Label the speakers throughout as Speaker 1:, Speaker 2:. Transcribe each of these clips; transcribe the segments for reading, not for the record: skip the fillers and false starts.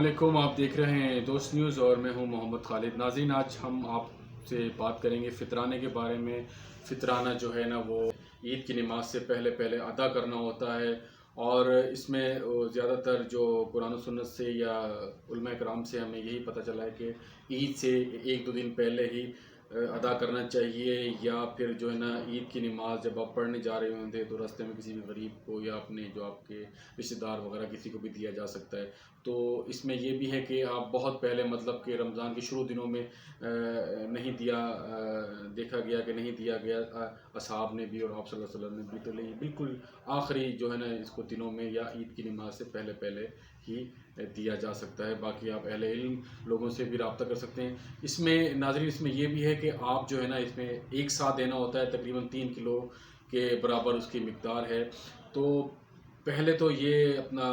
Speaker 1: علیکم، آپ دیکھ رہے ہیں دوست نیوز اور میں ہوں محمد خالد۔ ناظرین، آج ہم آپ سے بات کریں گے فطرانے کے بارے میں۔ فطرانہ جو ہے نا وہ عید کی نماز سے پہلے ادا کرنا ہوتا ہے، اور اس میں زیادہ تر جو قرآن و سنت سے یا علماء کرام سے ہمیں یہی پتہ چلا ہے کہ عید سے ایک دو دن پہلے ہی ادا کرنا چاہیے، یا پھر جو ہے نا عید کی نماز جب آپ پڑھنے جا رہے ہوں گے تو راستے میں کسی بھی غریب کو یا اپنے جو آپ کے رشتہ دار وغیرہ کسی کو بھی دیا جا سکتا ہے۔ تو اس میں یہ بھی ہے کہ آپ بہت پہلے مطلب کہ رمضان کے شروع دنوں میں نہیں دیکھا گیا کہ نہیں دیا گیا اصحاب نے بھی اور آپ صلی اللہ علیہ وسلم نے بھی، تو بالکل آخری جو ہے نا اس کو دنوں میں یا عید کی نماز سے پہلے ہی دیا جا سکتا ہے۔ باقی آپ اہل علم لوگوں سے بھی رابطہ کر سکتے ہیں۔ اس میں ناظرین اس میں یہ بھی ہے کہ آپ جو ہے نا اس میں ایک ساتھ دینا ہوتا ہے، تقریباً 3 کلو کے برابر اس کی مقدار ہے۔ تو پہلے تو یہ اپنا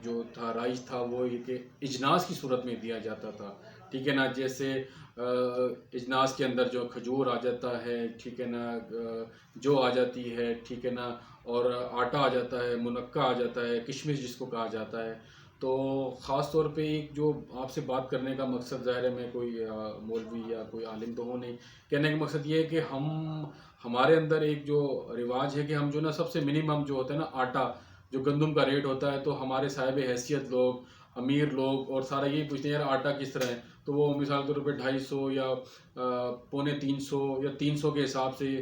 Speaker 1: جو تھا رائج تھا وہ یہ کہ اجناس کی صورت میں دیا جاتا تھا، ٹھیک ہے نا، جیسے اجناس کے اندر جو کھجور آ جاتا ہے، ٹھیک ہے نا، جو آ جاتی ہے، ٹھیک ہے نا، اور آٹا آ جاتا ہے، منقع آ جاتا ہے، کشمش جس کو کہا جاتا ہے۔ تو خاص طور پہ ایک جو آپ سے بات کرنے کا مقصد، ظاہر ہے میں کوئی مولوی یا کوئی عالم تو ہوں نہیں، کہنے کا مقصد یہ ہے کہ ہمارے اندر ایک جو رواج ہے کہ ہم جو نا سب سے منیمم جو ہوتا ہے نا آٹا، جو گندم کا ریٹ ہوتا ہے، تو ہمارے صاحب حیثیت لوگ، امیر لوگ اور سارا یہی پوچھتے ہیں یار آٹا کس طرح ہے، تو وہ مثال کے طور پہ 250 یا 350 یا 300 کے حساب سے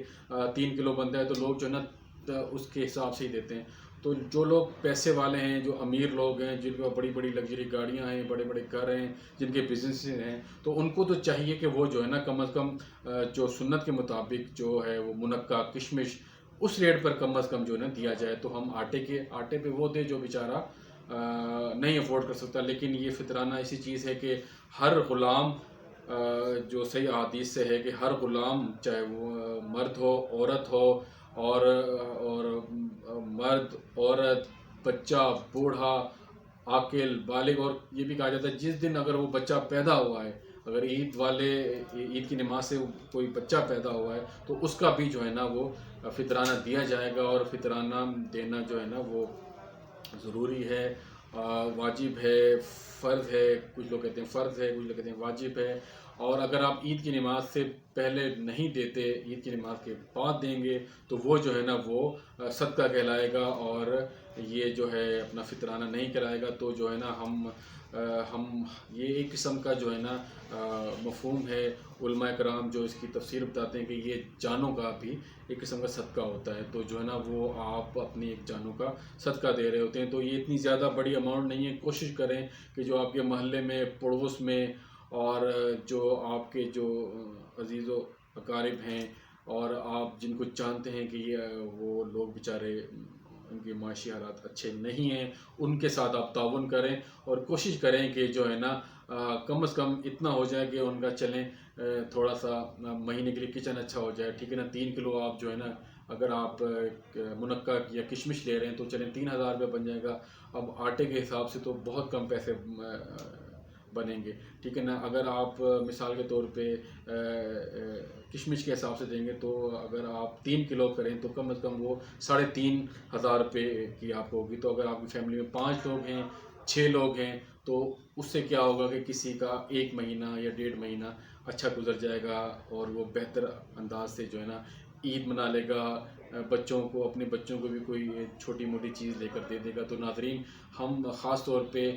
Speaker 1: 3 کلو بنتا ہے، تو لوگ جو ہے نا اس کے حساب سے ہی دیتے ہیں۔ تو جو لوگ پیسے والے ہیں، جو امیر لوگ ہیں، جن کو بڑی بڑی لگژری گاڑیاں ہیں، بڑے بڑے گھر ہیں، جن کے بزنس ہیں، تو ان کو تو چاہیے کہ وہ جو ہے نا کم از کم جو سنت کے مطابق جو ہے وہ منقع کشمش اس ریٹ پر کم از کم جو ہے نا دیا جائے، تو ہم آٹے پہ وہ دے جو بیچارہ نہیں افورڈ کر سکتا۔ لیکن یہ فطرانہ ایسی چیز ہے کہ ہر غلام، جو صحیح احادیث سے ہے کہ ہر غلام، چاہے وہ مرد ہو، عورت ہو، اور مرد، عورت، بچہ، بوڑھا، عاقل، بالغ، اور یہ بھی کہا جاتا ہے جس دن اگر وہ بچہ پیدا ہوا ہے، اگر عید کی نماز سے کوئی بچہ پیدا ہوا ہے تو اس کا بھی جو ہے نا وہ فطرانہ دیا جائے گا، اور فطرانہ دینا جو ہے نا وہ ضروری ہے، واجب ہے، فرض ہے، کچھ لوگ کہتے ہیں فرض ہے، کچھ لوگ کہتے ہیں واجب ہے۔ اور اگر آپ عید کی نماز سے پہلے نہیں دیتے، عید کی نماز کے بعد دیں گے تو وہ جو ہے نا وہ صدقہ کہلائے گا، اور یہ جو ہے اپنا فطرانہ نہیں کرائے گا۔ تو جو ہے نا ہم یہ ایک قسم کا جو ہے نا مفہوم ہے، علماء کرام جو اس کی تفسیر بتاتے ہیں کہ یہ جانوں کا بھی ایک قسم کا صدقہ ہوتا ہے، تو جو ہے نا وہ آپ اپنی ایک جانوں کا صدقہ دے رہے ہوتے ہیں۔ تو یہ اتنی زیادہ بڑی اماؤنٹ نہیں ہے، کوشش کریں کہ جو آپ کے محلے میں، پڑوس میں، اور جو آپ کے جو عزیز و اقارب ہیں، اور آپ جن کو جانتے ہیں کہ وہ لوگ بیچارے ان کے معاشی حالات اچھے نہیں ہیں، ان کے ساتھ آپ تعاون کریں، اور کوشش کریں کہ جو ہے نا کم از کم اتنا ہو جائے کہ ان کا چلیں تھوڑا سا مہینے کے لیے کچن اچھا ہو جائے، ٹھیک ہے نا۔ 3 کلو آپ جو ہے نا اگر آپ منقع یا کشمش لے رہے ہیں تو چلیں 3000 روپے بن جائے گا۔ اب آٹے کے حساب سے تو بہت کم پیسے بنیں گے، ٹھیک ہے نا۔ اگر آپ مثال کے طور پہ کشمش کے حساب سے دیں گے تو اگر آپ 3 کلو کریں تو کم از کم وہ 3500 روپے کی آپ کو ہوگی۔ تو اگر آپ کی فیملی میں 5 لوگ ہیں، 6 لوگ ہیں، تو اس سے کیا ہوگا کہ کسی کا 1 مہینہ یا 1.5 مہینہ اچھا گزر جائے گا، اور وہ بہتر انداز سے جو ہے نا عید منا لے گا، اپنے بچوں کو بھی کوئی چھوٹی موٹی چیز لے کر دے دے گا۔ تو ناظرین، ہم خاص طور پہ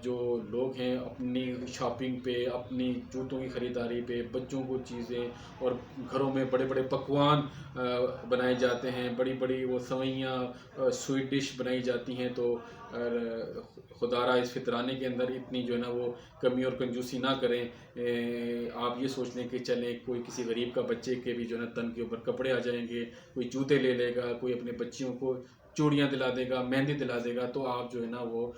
Speaker 1: جو لوگ ہیں اپنی شاپنگ پہ، اپنی جوتوں کی خریداری پہ، بچوں کو چیزیں، اور گھروں میں بڑے بڑے پکوان بنائے جاتے ہیں، بڑی بڑی وہ سوئیاں، سویٹ ڈش بنائی جاتی ہیں، تو خدا را اس فطرانے کے اندر اتنی جو ہے نا وہ کمی اور کنجوسی نہ کریں۔ آپ یہ سوچ لیں کہ چلیں کوئی کسی غریب کا بچے کے بھی جو ہے نا تن کے اوپر کپڑے آ جائیں گے، کوئی جوتے لے لے گا، کوئی اپنے بچیوں کو چوڑیاں دلا دے گا، مہندی دلا دے گا، تو آپ جو ہے نا وہ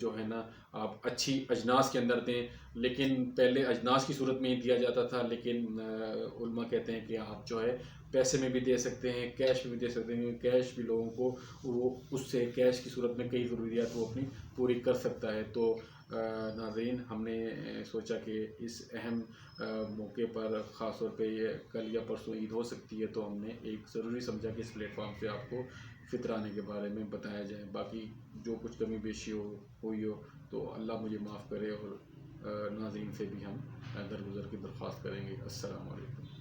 Speaker 1: جو ہے نا آپ اچھی اجناس کے اندر دیں۔ لیکن پہلے اجناس کی صورت میں ہی دیا جاتا تھا، لیکن علماء کہتے ہیں کہ آپ جو ہے پیسے میں بھی دے سکتے ہیں، کیش میں بھی دے سکتے ہیں، کیش بھی لوگوں کو وہ اس سے کیش کی صورت میں کئی ضروریات وہ اپنی پوری کر سکتا ہے۔ تو ناظرین، ہم نے سوچا کہ اس اہم موقع پر، خاص طور پہ یہ کل یا پرسوں عید ہو سکتی ہے، تو ہم نے ایک ضروری سمجھا کہ اس پلیٹ فارم سے آپ کو فطرانے کے بارے میں بتایا جائے۔ باقی جو کچھ کمی بیشی ہوئی ہو تو اللہ مجھے معاف کرے، اور ناظرین سے بھی ہم درگزر کی درخواست کریں گے۔ السلام علیکم۔